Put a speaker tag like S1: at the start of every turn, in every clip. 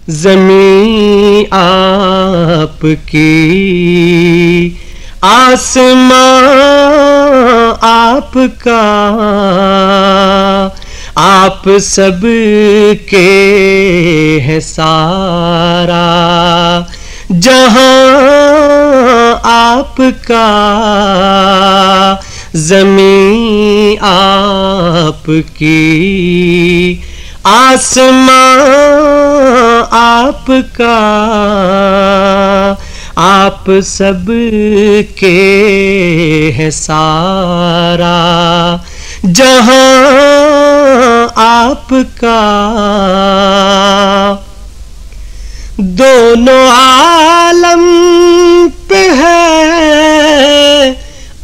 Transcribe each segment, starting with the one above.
S1: ज़मीं आपकी, आसमां आपका, आप सब के हैं सारा जहां आपका। ज़मीं आपकी, आसमां आपका, आप सब के हैं सारा जहां आपका। दोनों आलम पे है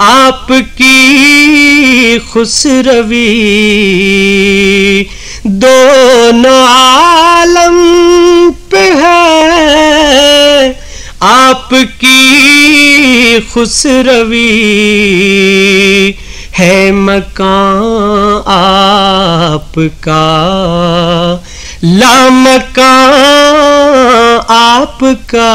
S1: आपकी खुसरवी, दोनों आलम पे है आपकी खुसरवी। है मकान आपका, लामकान आपका,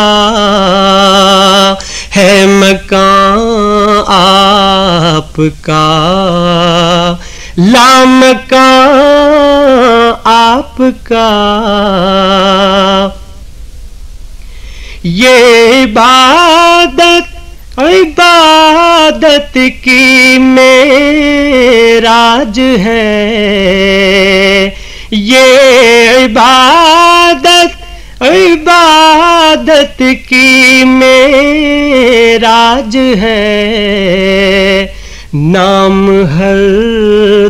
S1: है मकान आपका, लामकान आपका। ये इबादत इबादत की मेराज है, ये इबादत इबादत की मेराज है। नाम हर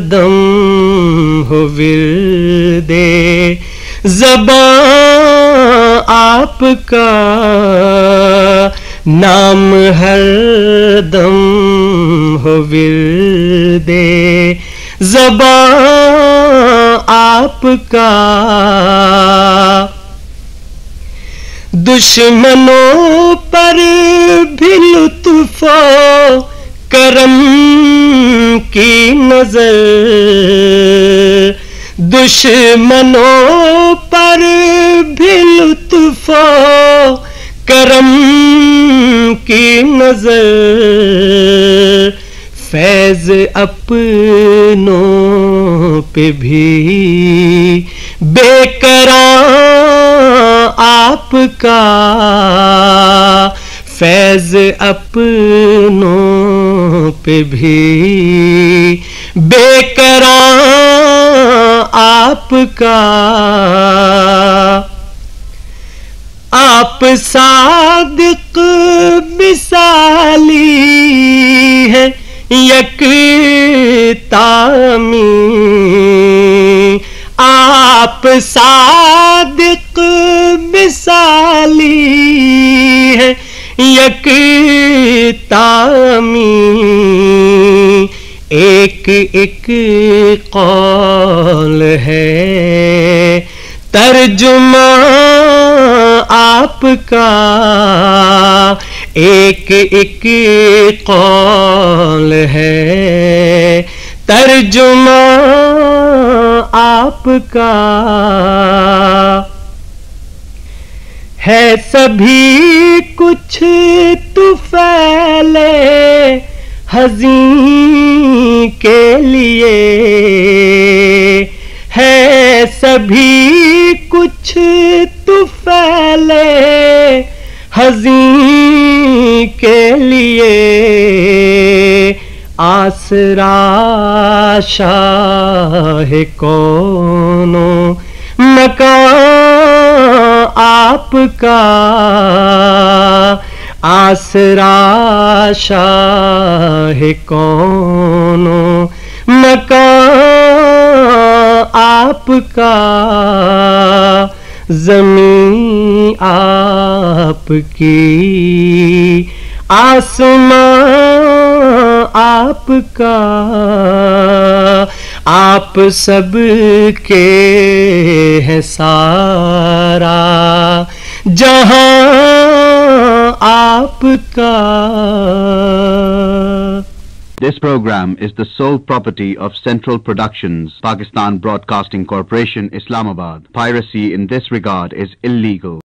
S1: दम हो विर्दे ज़बां आपका, नाम हर दम हो विर्दे ज़बां आपका। दुश्मनों पर भी लुत्फ़ो करम की नजर, दुश्मनों पर भी लुत्फ़ो करम की नजर। फैज़ अपनों पे भी बेकरार आपका, फैज़ अपनों पे भी बेकरार आपका। आप सादिक मिसाली है यकतामी, आप सादिक मिसाली है यकतामी। एक एक कौल है तर्जुमा आपका, एक एक कौल है तर्जुमा आपका। है सभी कुछ तुफ़ैले हज़ीं के लिए, है सभी कुछ तुफ़ैले हज़ीं के लिए। आसरा शाह कौनो मकान आपका, आसरा शाह कौनो मकान आपका। ज़मीं आपकी, आसमां आपका, आप सब के हैं सारा जहां आपका।
S2: This program is the sole property of Central Productions, Pakistan Broadcasting Corporation, Islamabad. Piracy in this regard is illegal.